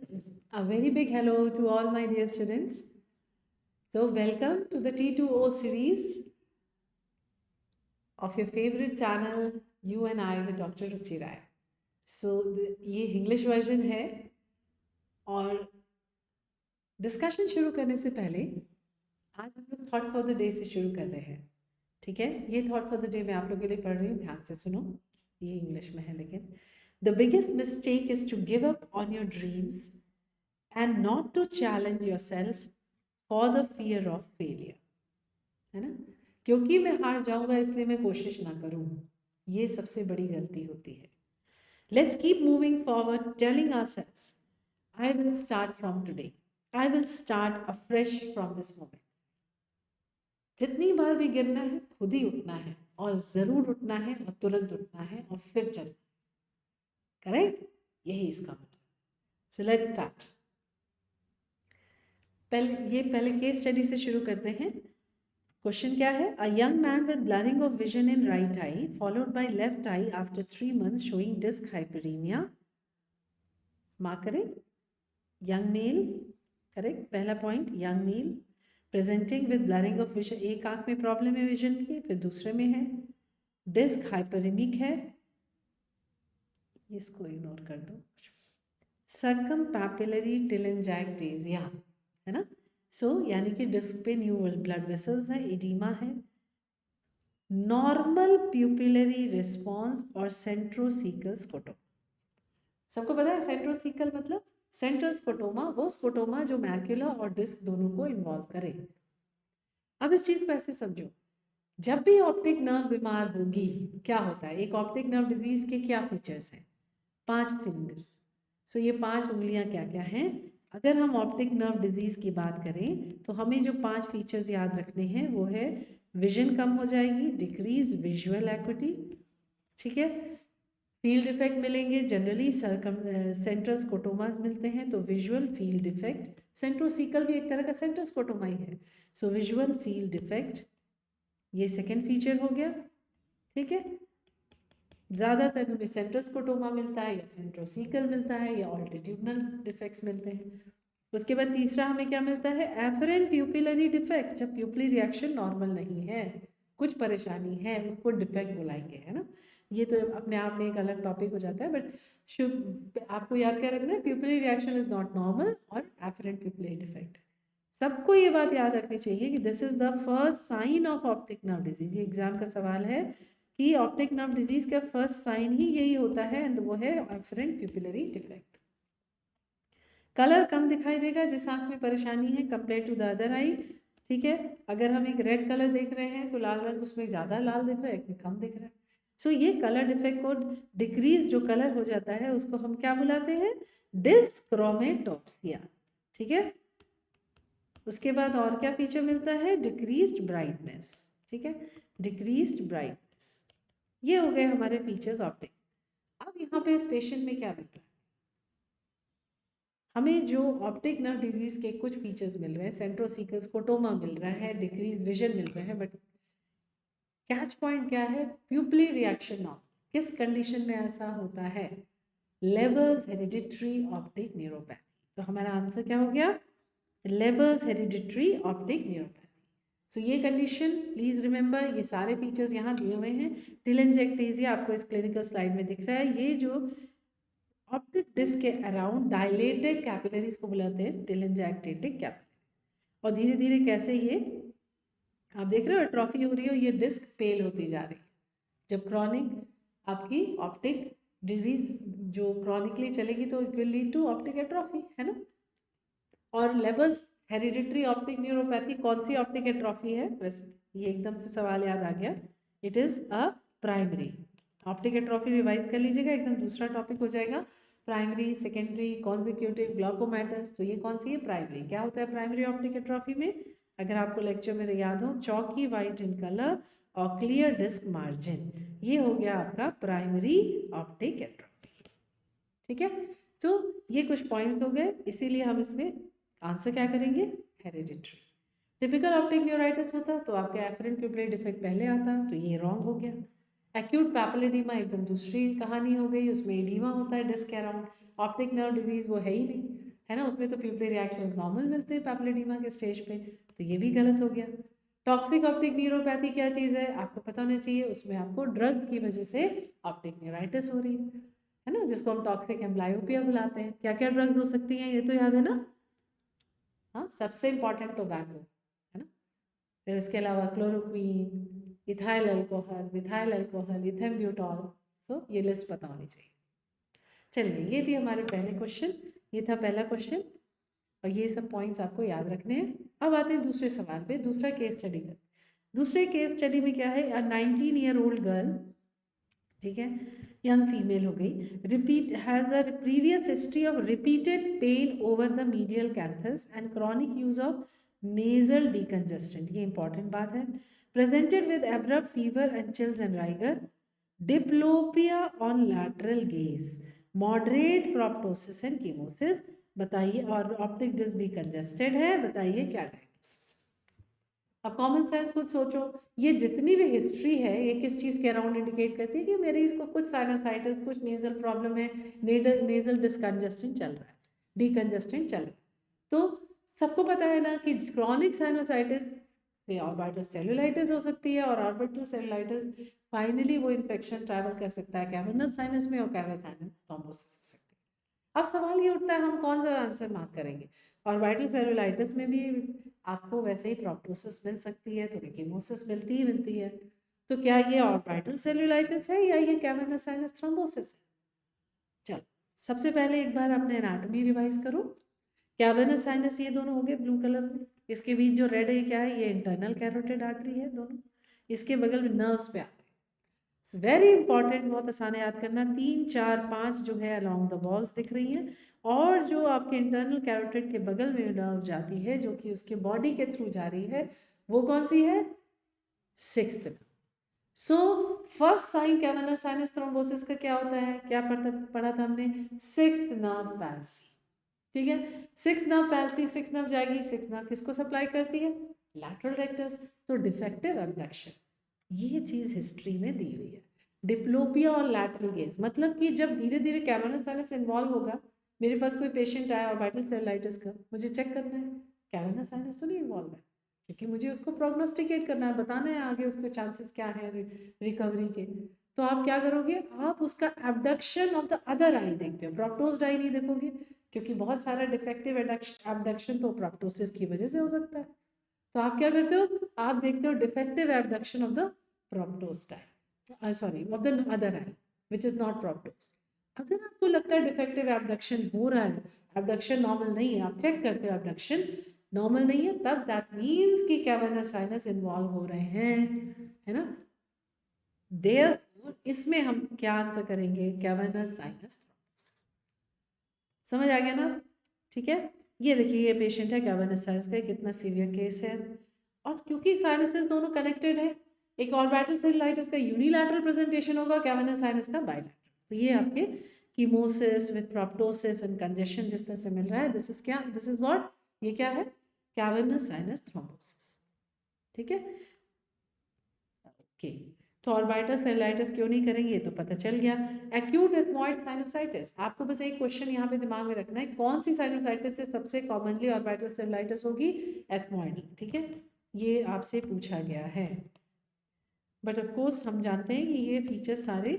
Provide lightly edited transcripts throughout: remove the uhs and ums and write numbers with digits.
A very big hello to all my dear students. So, welcome to the T2O series of your favorite channel, You and I with Dr. Ruchi Rai. So, ये English version है और discussion शुरू करने से पहले आज हम लोग थॉट फॉर द डे से शुरू कर रहे हैं. ठीक है, ये थॉट फॉर द डे मैं आप लोगों के लिए पढ़ रही हूँ, ध्यान से सुनो. ये इंग्लिश में है लेकिन the biggest mistake is to give up on your dreams and not to challenge yourself for the fear of failure. है ना, क्योंकि मैं हार जाऊंगा इसलिए मैं कोशिश ना करूं, ये सबसे बड़ी गलती होती है. Let's keep moving forward, telling ourselves, I will start from today. I will start afresh from this moment. जितनी बार भी गिरना है खुद ही उठना है, और जरूर उठना है और तुरंत उठना है और फिर चलना. करेक्ट, यही इसका मतलब. So let's start. पहले केस स्टडी से शुरू करते हैं. क्वेश्चन क्या है? A young man with blurring of vision in right eye followed by left eye after 3 months showing disc hyperaemia. Mark करें. Young male. करेक्ट, पहला point young male presenting with blurring of vision. एक आंख में problem है vision की, फिर दूसरे में है डिस्क हाइपरीमिक है, इसको इग्नोर कर दो. सर्कमपैपिलरी टेलेंजैक्टेसिया है ना. सो यानी कि डिस्क पे न्यू ब्लड वेसल्स है, एडिमा है, नॉर्मल प्यूपिलरी रिस्पॉन्स और सेंट्रोसीकल स्कोटोमा. सबको पता है सेंट्रोसीकल मतलब सेंट्रल स्कोटोमा, वो स्कोटोमा जो मैक्यूला और डिस्क दोनों को इन्वॉल्व करे. अब इस चीज को ऐसे समझो, जब भी ऑप्टिक नर्व बीमार होगी क्या होता है? एक ऑप्टिक नर्व डिजीज के क्या फीचर्स हैं? 5 फिंगर्स. सो ये 5 उंगलियां क्या क्या हैं? अगर हम ऑप्टिक नर्व डिजीज की बात करें तो हमें जो 5 फीचर्स याद रखने हैं वो है विजन कम हो जाएगी, डिक्रीज विजुअल एक्विटी, ठीक है, फील्ड इफेक्ट मिलेंगे, जनरली सेंट्रल स्कोटोमास मिलते हैं तो विजुअल फील्ड इफेक्ट. सेंट्रोसीकल भी एक तरह का सेंट्रल स्कोटोमा ही है. सो विजुअल फील्ड इफेक्ट, ये सेकेंड फीचर हो गया. ठीक है, ज़्यादातर हमें सेंट्रल स्कोटोमा मिलता है या सेंट्रोसीकल मिलता है या ऑल्टीट्यूडनल डिफेक्ट्स मिलते हैं. उसके बाद तीसरा हमें क्या मिलता है? एफरेंट प्यूपिलरी डिफेक्ट, जब प्यूपिलरी रिएक्शन नॉर्मल नहीं है, कुछ परेशानी है, उसको डिफेक्ट बुलाएंगे, है ना. ये तो अपने आप में एक अलग टॉपिक हो जाता है, बट शुभ आपको याद क्या रखना है? Pupillary reaction is not normal और एफरेंट प्यूपिलरी डिफेक्ट. सबको ये बात याद रखनी चाहिए कि this is the first sign of optic nerve disease. ये एग्जाम का सवाल है कि ऑप्टिक नर्व डिजीज का फर्स्ट साइन ही यही होता है, एंड वो है एफरेंट प्यूपिलरी डिफेक्ट. कलर कम दिखाई देगा जिस आंख में परेशानी है compare to the other eye. ठीक है, अगर हम एक रेड कलर देख रहे हैं तो लाल रंग उसमें ज़्यादा लाल दिख रहा है, एक में कम दिख रहा है. सो ये कलर डिफेक्ट को, डिक्रीज जो कलर हो जाता है उसको हम क्या बुलाते हैं? डिस्क्रोमेटोप्सिया. ठीक है, उसके बाद और क्या फीचर मिलता है? Decreased brightness. ठीक है, डिक्रीज्ड ब्राइटनेस. ये हो गए हमारे फीचर्स ऑप्टिक. अब यहाँ पे इस पेशेंट में क्या मिल रहा है? हमें जो ऑप्टिक नर्व डिजीज के कुछ फीचर्स मिल रहे हैं, सेंट्रोसीकल स्कोटोमा मिल रहा है, डिक्रीज विजन मिल रहे हैं, बट कैच पॉइंट क्या है? Pupillary reaction not. किस कंडीशन में ऐसा होता है? Leber's hereditary optic neuropathy. तो हमारा आंसर क्या हो गया? Leber's hereditary optic neuropathy. So ये कंडीशन प्लीज रिमेंबर, ये सारे फीचर्स यहाँ दिए हुए हैं. टेलेंजैक्टेसिया आपको इस क्लिनिकल स्लाइड में दिख रहा है. ये जो ऑप्टिक डिस्क के अराउंड डायलेटेड कैपिलरीज को बुलाते हैं टेलेंजैक्टेटिक कैपिलरी. और धीरे धीरे कैसे ये आप देख रहे हो एट्रोफी हो रही है, ये डिस्क पेल होती जा रही है. जब क्रॉनिक आपकी ऑप्टिक डिजीज जो क्रॉनिकली चलेगी तो it will lead to optic atrophy, है ना. और लेबर्स हेरिडिटरी ऑप्टिक न्यूरोपैथी कौन सी ऑप्टिक एट्रोफी है? वैसे ये एकदम से सवाल याद आ गया. It is a primary optic atrophy. Revise कर लीजिएगा, एकदम दूसरा टॉपिक हो जाएगा. Primary, secondary, consecutive, glaucomatous. तो ये कौन सी है? प्राइमरी. क्या होता है प्राइमरी ऑप्टिक एट्रोफी में? अगर आपको लेक्चर में याद हो, चौकी वाइट इन कलर और क्लियर डिस्क मार्जिन, ये हो गया आपका प्राइमरी ऑप्टिक एट्रोफी. ठीक है, तो ये कुछ पॉइंट्स हो गए, इसीलिए हम इसमें आंसर क्या करेंगे? हेरिडिटरी. टिपिकल ऑप्टिक न्यूराइटिस होता तो आपका एफरेंट प्यूपिलरी डिफेक्ट पहले आता, तो ये रॉन्ग हो गया. एक्यूट पैपिलोएडिमा एकदम दूसरी कहानी हो गई, उसमें एडिमा होता है डिस्क के अराउंड. ऑप्टिक नर्व डिजीज वो है ही नहीं. है ना, उसमें तो प्यूपिलरी रिएक्शंस नॉर्मल मिलते हैं पैपिलोएडिमा के स्टेज पे, तो ये भी गलत हो गया। टॉक्सिक ऑप्टिक न्यूरोपैथी क्या चीज़ है आपको पता होना चाहिए, उसमें आपको ड्रग्स की वजह से ऑप्टिक न्यूराइटिस हो रही है ना, जिसको हम टॉक्सिक एम्ब्लायोपिया बुलाते हैं। क्या क्या ड्रग्स हो सकती हैं ये तो याद है ना, हाँ सबसे इंपॉर्टेंट टोबैको है ना, फिर उसके अलावा chloroquine, ethyl alcohol, methyl alcohol, ethambutol, तो ये लिस्ट पता होनी चाहिए। चलिए ये थी हमारे पहले क्वेश्चन, ये था पहला क्वेश्चन और ये सब पॉइंट्स आपको याद रखने हैं। अब आते हैं दूसरे सवाल पे, दूसरा केस स्टडी का। दूसरे केस स्टडी में क्या है, 19 ईयर ओल्ड गर्ल, ठीक है, यंग फीमेल हो गई, repeat has a previous history of repeated pain over the medial canthus and chronic use of nasal decongestant, ये इंपॉर्टेंट बात है, presented with abrupt fever and chills and rigor, diplopia on lateral gaze, moderate proptosis and chemosis, बताइए, और optic disc भी congested है, बताइए क्या diagnosis. अब कॉमन सेंस कुछ सोचो, ये जितनी भी हिस्ट्री है ये किस चीज़ के अराउंड इंडिकेट करती है कि मेरी इसको कुछ साइनोसाइटिस, कुछ नेजल प्रॉब्लम है, नेजल डिस्कंजेस्टेंट चल रहा है, डिकंजेस्टेंट चल रहा है। तो सबको पता है ना कि क्रॉनिक साइनोसाइटिस से ऑर्बिटल सेलुलाइटिस हो सकती है, और ऑर्बिटल सेलुलाइटिस फाइनली वो इन्फेक्शन ट्रैवल कर सकता है कैवर्नस साइनस में, और कैवर्नस साइनस थ्रोम्बोसिस हो सकती है। अब सवाल ये उठता है हम कौन सा आंसर मार्क करेंगे। ऑर्बिटल सेलुलाइटिस में भी आपको वैसे ही प्रोप्टोसिस मिल सकती है, तो कीमोसिस मिलती ही मिलती है, तो क्या ये ऑर्बिटल सेलुलाइटिस है या ये कैवर्नस साइनस थ्रोम्बोसिस है। चलो सबसे पहले एक बार अपने एनाटॉमी रिवाइज करो। कैवर्नस साइनस ये दोनों हो गए ब्लू कलर में, इसके बीच जो रेड है क्या है, ये इंटरनल कैरोटिड आर्टरी है दोनों, इसके बगल में नर्व्स पे आते हैं। वेरी इंपॉर्टेंट, बहुत आसान है याद करना, 3 4 5 जो है अलोंग द वॉल्स दिख रही हैं, और जो आपके इंटरनल कैरोटिड के बगल में नर्व जाती है जो कि उसके बॉडी के थ्रू जा रही है, वो कौन सी है, sixth. So first sign cavernous sinus thrombosis का क्या होता है, क्या पढ़ा था हमने, सिक्स्थ नर्व पैल्सी, ठीक है। Sixth nerve palsy, sixth nerve जाएगी, सिक्स्थ नर्व किसको सप्लाई करती है, लैटरल रेक्टस, तो डिफेक्टिव एब्डक्शन, ये चीज हिस्ट्री में दी हुई है। डिप्लोपिया और लैटरल गेज, मतलब कि जब धीरे धीरे कैवर्नस साइनस इन्वॉल्व होगा, मेरे पास कोई पेशेंट आया ऑर्बिटल सेलुलाइटिस का, मुझे चेक करना है कैवर्नस साइनस तो नहीं इन्वॉल्व है, क्योंकि मुझे उसको प्रोग्नोस्टिकेट करना है, बताना है आगे उसके चांसेस क्या है रिकवरी के। तो आप क्या करोगे, आप उसका एब्डक्शन ऑफ द अदर आई देखते हो, प्रोप्टोस्ड आई नहीं देखोगे, क्योंकि बहुत सारा डिफेक्टिव एब्डक्शन तो प्रोप्टोसिस की वजह से हो सकता है। तो आप क्या करते हो, आप देखते हो defective abduction of the proptosed eye, sorry of the other eye which is not proptosed. अगर आपको लगता है डिफेक्टिव एब्डक्शन हो रहा है, एब्डक्शन नॉर्मल नहीं है, आप चेक करते हो एब्डक्शन नॉर्मल नहीं है, तब दैट मीन्स कि कैवर्नस साइनस इन्वॉल्व हो रहे हैं, है ना। देयरफॉर इसमें हम क्या आंसर करेंगे, कैवर्नस साइनस थ्रोम्बोसिस। समझ आ गया ना, ठीक है। ये देखिए ये पेशेंट है कैवर्नस साइनस का, कितना सीवियर केस है, और क्योंकि साइनसेस दोनों कनेक्टेड है, एक ऑर्बिटल सेलुलाइटिस का यूनिलैटरल प्रेजेंटेशन होगा, कैवर्नस साइनस का बाइलैटरल, तो ये आपके कीमोसिस विद प्रोप्टोसिस एंड कंजेशन जिस तरह से मिल रहा है, दिस इज क्या, दिस इज व्हाट, ये क्या है, कैवर्नस साइनस थ्रोम्बोसिस, ठीक है। ओके, तो ऑर्बिटल सेलुलाइटिस क्यों नहीं करेंगे ये तो पता चल गया। एक्यूट एथमॉइड साइनोसाइटिस, आपको बस एक क्वेश्चन यहाँ पे दिमाग में रखना है, कौन सी साइनोसाइटिस से सबसे कॉमनली ऑर्बिटल सेलुलाइटिस होगी, एथमॉइड, ठीक है, ये आपसे पूछा गया है। बट ऑफ कोर्स हम जानते हैं कि ये फीचर्स सारे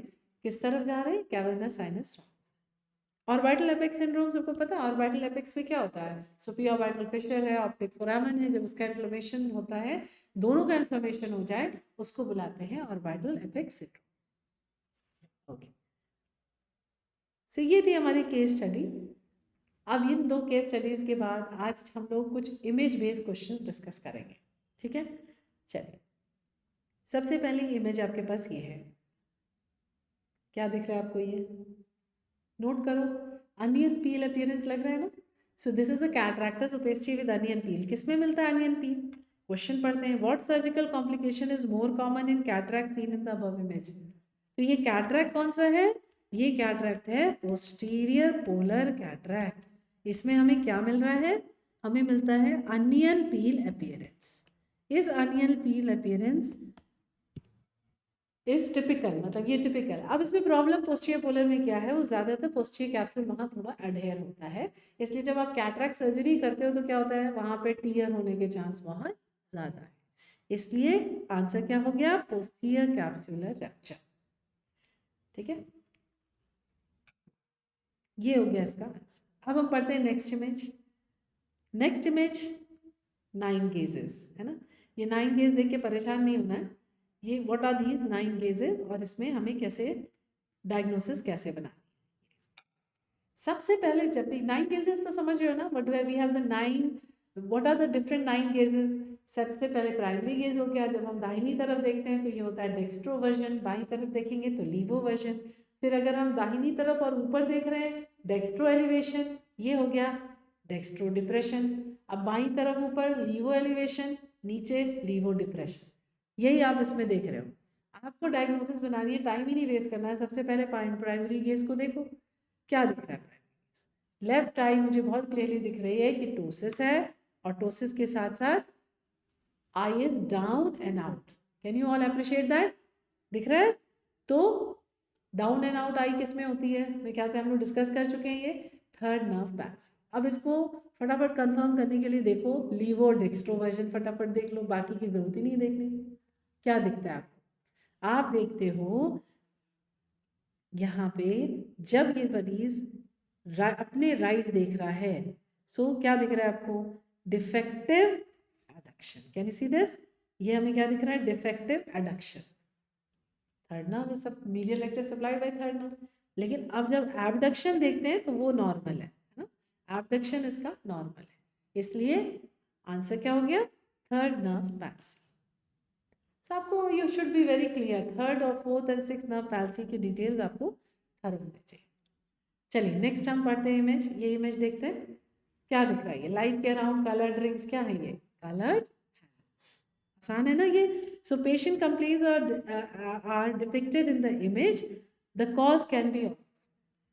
किस तरफ जा रहे हैं, cavernous sinus. Orbital apex syndrome सबको पता है, ऑर्बिटल एपेक्स में क्या होता है, सुपी ऑर्बिटल फिशर है, ऑप्टिक फोरामन है, जब उसका इन्फ्लेमेशन होता है, दोनों का इन्फ्लेमेशन हो जाए उसको बुलाते हैं ऑर्बिटल एपेक्स सिंड्रोम। ओके, सो ये थी हमारी केस स्टडी। अब इन दो केस स्टडीज के बाद आज हम लोग कुछ इमेज बेस्ड क्वेश्चंस डिस्कस करेंगे, ठीक है। चलिए सबसे पहली इमेज आपके पास ये है, क्या दिख रहा है आपको, ये नोट करो, अनियन पील अपीयरेंस लग रहा है ना। So this is a cataracts opacity with onion peel, किसमें मिलता है अनियन पील, क्वेश्चन पढ़ते हैं, what surgical complication is more common in cataract seen in the above image. तो ये कैटरैक्ट कौन सा है, ये कैटरैक्ट है पोस्टीरियर पोलर कैटरैक्ट, इसमें हमें क्या मिल रहा है, हमें मिलता है अनियन पील अपीयरेंस। इस onion peel appearance is typical, मतलब ये टिपिकल। अब इसमें प्रॉब्लम पोस्टीरियर पोलर में क्या है, वो ज़्यादातर पोस्टीरियर कैप्सूल वहाँ थोड़ा अडहेयर होता है, इसलिए जब आप कैटरैक्ट सर्जरी करते हो तो क्या होता है, वहाँ पे टीयर होने के चांस बहुत ज़्यादा है। इसलिए आंसर क्या हो गया, पोस्टीरियर कैप्सुलर रप्चर। ठीक है, ये हो गया इसका आंसर। अब हम पढ़ते हैं next image. Next image 9 gazes है ना, ये 9 गेज देख के परेशान नहीं होना है। ये व्हाट आर दीज 9 गेजेस और इसमें हमें कैसे डायग्नोसिस कैसे बनाना। सबसे पहले जब भी 9 गेजेस तो समझ रहे हो ना, but we have the 9, what are the different 9 gazes. सबसे पहले प्राइमरी गेज हो गया, जब हम दाहिनी तरफ देखते हैं तो ये होता है डेक्स्ट्रो वर्जन, बाईं तरफ देखेंगे तो लीवो वर्जन। फिर अगर हम दाहिनी तरफ और ऊपर देख रहे हैं डेक्स्ट्रो एलिवेशन, ये हो गया डेक्स्ट्रो डिप्रेशन। अब बाईं तरफ ऊपर लीवो एलिवेशन, नीचे लीवो डिप्रेशन, यही आप इसमें देख रहे हो। आपको डायग्नोसिस बनानी है, टाइम ही नहीं वेस्ट करना है। सबसे पहले प्राइमरी गेज को देखो, क्या दिख रहा है प्राइमरी गेज। लेफ्ट आई मुझे बहुत क्लियरली दिख रही है कि टोसिस है, और टोसिस के साथ साथ eye is down and out. Can you all appreciate that, दिख रहा है। तो डाउन एंड आउट आई किस में होती है, मेरे ख्याल से हम लोग डिस्कस कर चुके हैं, ये थर्ड नर्व पैक्स। अब इसको फटाफट कंफर्म करने के लिए देखो लीवो डेक्स्ट्रो वर्जन, फटाफट देख लो, बाकी की जरूरत ही नहीं देखने की। क्या दिखता है आपको, आप देखते हो यहाँ पे जब ये मरीज अपने राइट देख रहा है, सो क्या दिख रहा है आपको, defective adduction. Can you see this, ये हमें क्या दिख रहा है, defective adduction. Third nerve is medial lecture supplied by third nerve. लेकिन अब जब एबडक्शन देखते हैं तो वो नॉर्मल है ना, एबडक्शन इसका नॉर्मल है, इसलिए आंसर क्या हो गया, थर्ड नर्व पैल्सी। सो आपको you should be very clear, third और fourth and six nerve palsy की डिटेल्स आपको थर्ड होनी चाहिए। चलिए नेक्स्ट हम पढ़ते हैं इमेज, ये इमेज देखते हैं क्या दिख रहा है। ये लाइट के अराउंड कलर्ड रिंग्स, क्या है ये, कलर्ड हैंड्स। आसान है ना ये। So patient complaints are depicted in the image, the cause can be,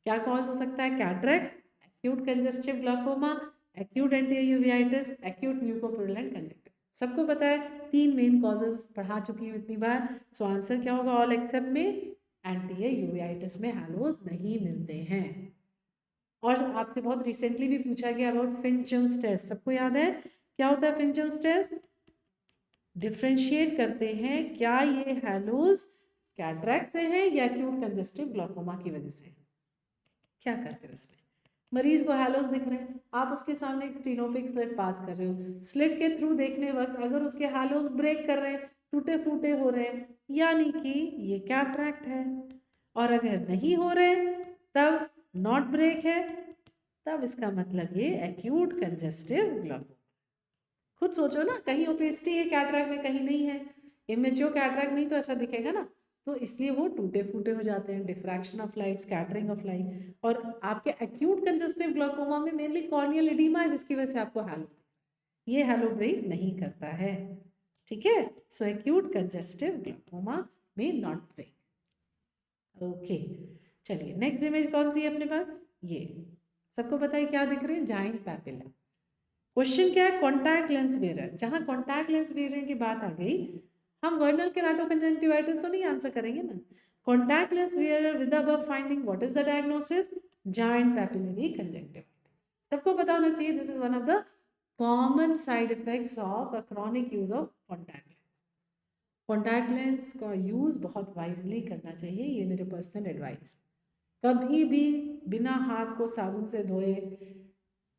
क्या कॉज हो सकता है, cataract, acute congestive glaucoma, acute anterior uveitis, acute mucopurulent conjunctivitis. सबको पता है, 3 मेन कॉजेज पढ़ा चुकी हूँ इतनी बार। सो आंसर क्या होगा, ऑल एक्सेप्ट में एंटी-यूवियाइटिस में हैलोज नहीं मिलते हैं। और आपसे बहुत रिसेंटली भी पूछा गया अबाउट फिंचम्स टेस्ट, सबको याद है क्या होता है फिंचम्स टेस्ट, डिफ्रेंशिएट करते हैं क्या ये हैलोज कैटरैक्ट से है या एक्यूट कंजेस्टिव ग्लाकोमा की वजह से। क्या करते हो इसमें, मरीज को हैलोज दिख रहे हैं, आप उसके सामने एक स्टेनोपिक स्लिट पास कर रहे हो, स्लिट के थ्रू देखने वक्त अगर उसके हैलोज ब्रेक कर रहे हैं, टूटे फूटे हो रहे हैं, यानी कि ये कैटरैक्ट है। और अगर नहीं हो रहे तब नॉट ब्रेक है, तब इसका मतलब ये एक्यूट कंजेस्टिव ग्लाकोमा। खुद सोचो ना, कहीं ओपेसिटी है कैटरैक्ट में, कहीं नहीं है। इमेच्योर कैटरैक्ट में ही तो ऐसा दिखेगा ना, तो इसलिए वो टूटे फूटे हो जाते हैं, diffraction of light, scattering of light. और आपके एक्यूट कंजेस्टिव ग्लाकोमा में मेनली कॉर्नियल एडिमा है, जिसकी वजह से आपको हैलो, ये हैलो ब्रेक नहीं करता है। ठीक है, सो एक्यूट कंजेस्टिव ग्लाकोमा में नॉट ब्रेक। ओके, चलिए नेक्स्ट इमेज कौन सी है अपने पास, ये सबको पता है क्या दिख रहे हैं, जाइंट पैपिला। क्वेश्चन क्या है, कॉन्टैक्ट लेंस वेयर। जहां कॉन्टैक्ट लेंस वेयर की बात आ गई, हम वर्नल केराटोकंजंक्टिवाइटिस तो नहीं आंसर करेंगे ना। Contact lens wear with above finding, what is the diagnosis, giant papillary conjunctivitis. सबको पता होना चाहिए, this is one of the common side effects of a chronic use of contact lens. Contact lens का use बहुत wisely करना चाहिए, ये मेरे पर्सनल एडवाइस। कभी भी बिना हाथ को साबुन से धोए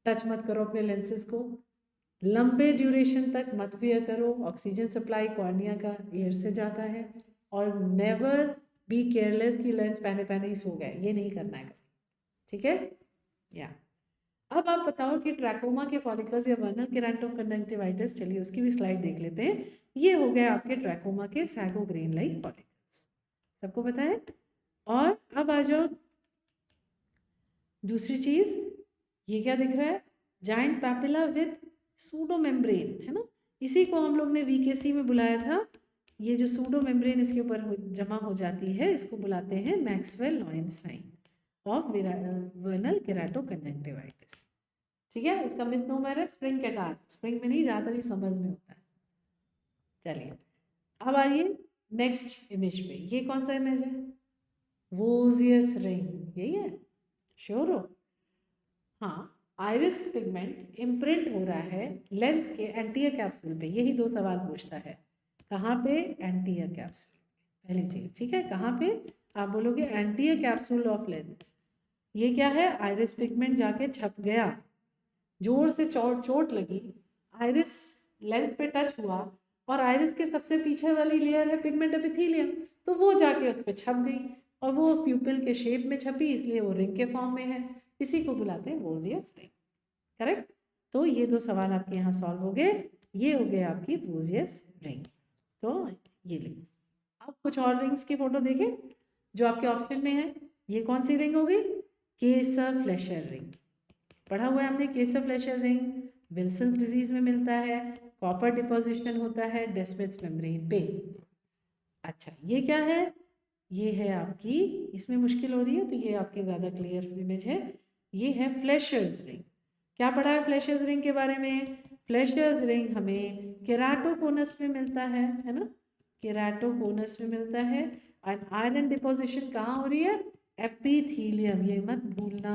टच मत करो अपने लेंसेज को, लंबे ड्यूरेशन तक मत वियर करो, ऑक्सीजन सप्लाई कॉर्निया का एयर से जाता है। और नेवर बी केयरलेस कि लेंस पहने पहने ही सो गए, ये नहीं करना है कभी। ठीक है, या अब आप बताओ कि ट्रैकोमा के फॉलिकल्स या वर्नल केराटोकंजंक्टिवाइटिस, चलिए उसकी भी स्लाइड देख लेते हैं। ये हो गया आपके ट्रैकोमा के सैगो ग्रेन लाइक फॉलिकल्स, सबको पता है। और अब आ जाओ दूसरी चीज, ये क्या दिख रहा है, giant papilla with pseudo membrane, है ना, इसी को हम लोग ने वीकेसी में बुलाया था। ये जो सूडो मेम्ब्रेन इसके ऊपर जमा हो जाती है, इसको बुलाते हैं मैक्सवेल लॉरेंस साइन ऑफ वर्नल केराटोकंजंक्टिवाइटिस। ठीक है, इसका मिसनोमर है स्प्रिंग कैटार, स्प्रिंग में नहीं, ज़्यादातर ही समझ में होता है। चलिए अब आइए नेक्स्ट इमेज पे ये कौन सा इमेज है? वोजियस रिंग, यही है? श्योर हो? हाँ, आइरिस पिगमेंट इम्प्रिंट हो रहा है लेंस के एंटीयर कैप्सूल पे। यही दो सवाल पूछता है, कहाँ पे? एंटीयर कैप्सूल, पहली चीज। ठीक है, कहाँ पे? आप बोलोगे एंटीयर कैप्सूल ऑफ लेंस। ये क्या है? आइरिस पिगमेंट जाके छप गया, जोर से चोट लगी, आइरिस लेंस पे टच हुआ और आइरिस के सबसे पीछे वाली लेयर है पिगमेंट एपिथेलियम, तो वो जाके उस पर छप गई और वो प्यूपिल के शेप में छपी, इसलिए वो रिंग के फॉर्म में है। इसी को बुलाते हैं वोजियस रिंग। करेक्ट? तो ये दो सवाल आपके यहाँ सॉल्व हो गए। ये हो गए आपकी वोजियस रिंग। तो ये ले, अब कुछ और रिंग्स की फोटो देखें जो आपके ऑप्शन में है। ये कौन सी रिंग हो गई? केसर फ्लेशर रिंग। पढ़ा हुआ है हमने केसर फ्लेशर रिंग, विल्सन्स डिजीज में मिलता है, कॉपर डिपोजिशन होता है डेस्मिथ्स मेम्ब्रेन पे। अच्छा, ये क्या है? ये है आपकी, इसमें मुश्किल हो रही है तो ये आपके ज़्यादा क्लियर इमेज है। ये है फ्लेशर्स रिंग। क्या पढ़ा है फ्लेशर्स रिंग के बारे में? फ्लेशर्स रिंग हमें केराटोकोनस में मिलता है ना? केराटोकोनस में मिलता है। और आयरन डिपोजिशन कहाँ हो रही है? एपिथीलियम, ये मत भूलना,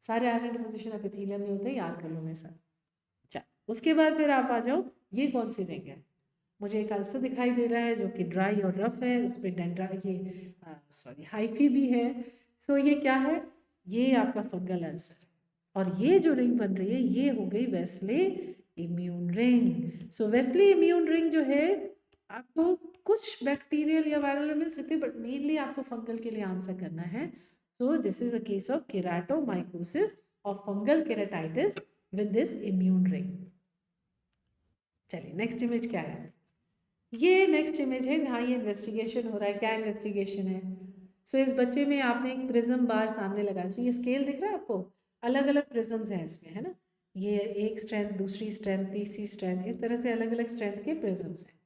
सारे आयरन डिपोजिशन एपिथेलियम में होते हैं, याद कर लो मेरे साथ। अच्छा, उसके बाद फिर आप आ जाओ, ये कौन सी रिंग है? मुझे एक अल्सर दिखाई दे रहा है जो कि ड्राई और रफ है, उस पर डेंड्रा ये सॉरी हाइफी भी है। सो ये क्या है? ये आपका फंगल अल्सर। और ये जो रिंग बन रही है ये हो गई वेस्ले इम्यून रिंग। सो वेस्ले इम्यून रिंग जो है आपको कुछ बैक्टीरियल या वायरल मिल सकते हैं, बट मेनली आपको फंगल के लिए आंसर करना है। So this is a case of keratomycosis और fungal keratitis with this immune ring. चलिए नेक्स्ट इमेज क्या है? ये नेक्स्ट इमेज है जहाँ ये इन्वेस्टिगेशन हो रहा है। क्या इन्वेस्टिगेशन है? सो इस बच्चे में आपने एक प्रिज्म बार सामने लगाया। सो ये स्केल दिख रहा है आपको, अलग अलग प्रिज्म्स हैं इसमें, है ना? ये एक स्ट्रेंथ, दूसरी स्ट्रेंथ, तीसरी स्ट्रेंथ, इस तरह से अलग अलग स्ट्रेंथ के प्रिज्म्स हैं।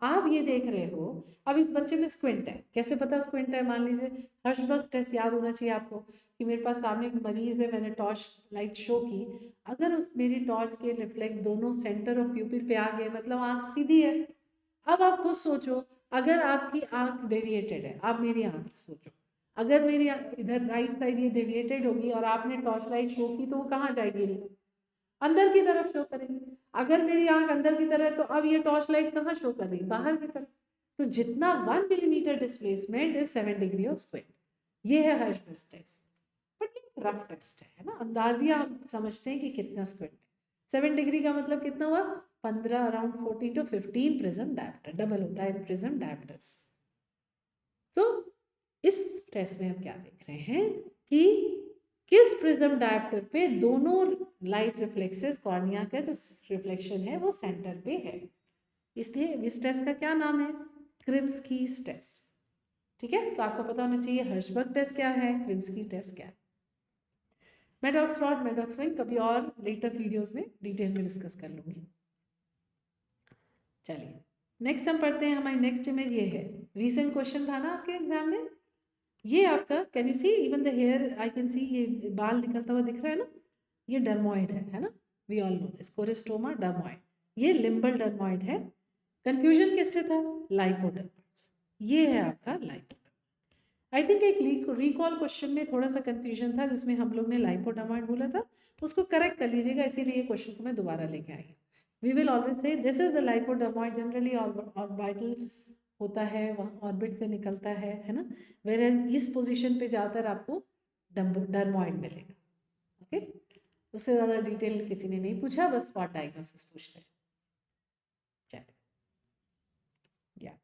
आप ये देख रहे हो, अब इस बच्चे में स्क्विंट है। कैसे पता स्क्विंट है? मान लीजिए हर्शबर्ग टेस्ट याद होना चाहिए आपको कि मेरे पास सामने एक मरीज है, मैंने टॉर्च लाइट शो की, अगर उस मेरी टॉर्च के रिफ्लेक्स दोनों सेंटर ऑफ प्यूपिल पे आ गए, मतलब आंख सीधी है। अब आप खुद सोचो, अगर आपकी आंख डेविएटेड है, आप मेरी आंख सोचो, अगर मेरी इधर राइट साइड ये डेविएटेड होगी और आपने टॉर्च लाइट शो की तो वो कहाँ जाएगी? अंदर की तरफ शो करेगी। अगर मेरी आंख अंदर की तरफ है तो अब ये टॉर्च लाइट कहाँ शो कर रही है? बाहर की तरफ। तो जितना 1 millimetre displacement is 7 degree of square. ये है हर्शबर्ग टेस्ट, बट ये रफ टेस्ट है ना, अंदाजिया हम समझते हैं कि कितना स्क्वायर है। 7 डिग्री का मतलब कितना हुआ? 15, around 14 to 15 prism dioptre, double होता है प्रिज्म डायप्टर्स। तो इस टेस्ट में हम क्या देख रहे हैं कि किस प्रिज्म डायप्टर पे दोनों लाइट रिफ्लेक्सेस, कॉर्निया का जो रिफ्लेक्शन है वो सेंटर पे है। इसलिए इस टेस्ट का क्या नाम है? क्रिम्स्कीज टेस्ट। ठीक है, तो आपको पता होना चाहिए हर्शबर्ग टेस्ट क्या है, क्रिम्स्की टेस्ट क्या है। मेडॉक्स रॉड, मेडॉक्स विंग कभी और लेटर वीडियोस में डिटेल में डिस्कस कर लूंगी। चलिए नेक्स्ट हम पढ़ते हैं। हमारी नेक्स्ट इमेज ये है, रीसेंट क्वेश्चन था ना आपके एग्जाम में। ये आपका, can you see even the hair, I can see, ये बाल निकलता हुआ दिख रहा है ना, ये डर्मोइड है ना? We all know this, choristoma dermoid. ये लिम्बल डर्मोइड है। कंफ्यूजन किससे था? लाइपोडर्माइड्स। ये है आपका लाइपोडर्माइड। आई थिंक एक रिकॉल क्वेश्चन में थोड़ा सा कंफ्यूजन था जिसमें हम लोग ने लाइपोडर्माइड बोला था, उसको करेक्ट कर लीजिएगा, इसीलिए ये क्वेश्चन को मैं दोबारा लेके आई। We will always say this is the lipodermoid, generally orbital होता है, वहाँ ऑर्बिट से निकलता है ना? वेर इस पोजीशन पे ज़्यादातर आपको डर्मोइड मिलेगा। ओके, उससे ज़्यादा डिटेल किसी ने नहीं पूछा, बस स्पॉट डायग्नोसिस पूछते हैं। चलिए, या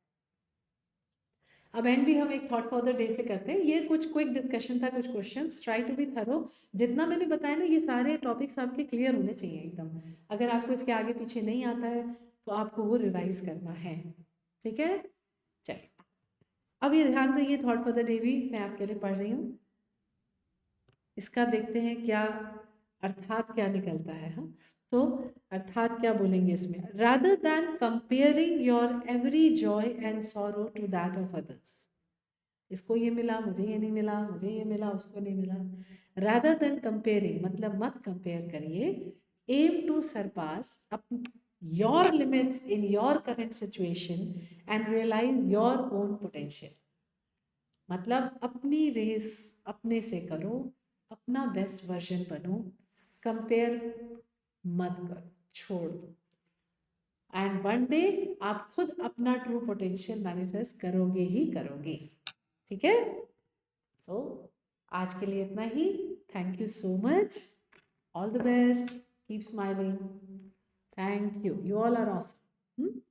अब एंड भी हम एक थॉट फॉर द डे से करते हैं। ये कुछ क्विक डिस्कशन था, कुछ questions, try to be thorough. जितना मैंने बताया ना, ये सारे टॉपिक्स आपके क्लियर होने चाहिए एकदम। अगर आपको इसके आगे पीछे नहीं आता है तो आपको वो रिवाइज करना है। ठीक है, चलिए अब ये ध्यान से, ये थॉट फॉर द डे भी मैं आपके लिए पढ़ रही हूँ। इसका देखते हैं क्या अर्थात क्या निकलता है। हाँ, तो अर्थात क्या बोलेंगे इसमें? Rather than comparing your every joy and sorrow to that of others. इसको ये मिला, मुझे ये नहीं मिला, मुझे ये मिला, उसको नहीं मिला। रादर देन कंपेयरिंग मतलब मत कंपेयर करिए। Aim to surpass, your limits in your current situation and realize your own potential. मतलब अपनी रेस अपने से करो, अपना बेस्ट वर्जन बनो, कंपेयर मत करो, छोड़ दो, एंड वन डे आप खुद अपना ट्रू पोटेंशियल मैनिफेस्ट करोगे ही करोगे. ठीक है? सो आज के लिए इतना ही. Thank you so much. All the best. Keep smiling. Thank you. You all are awesome.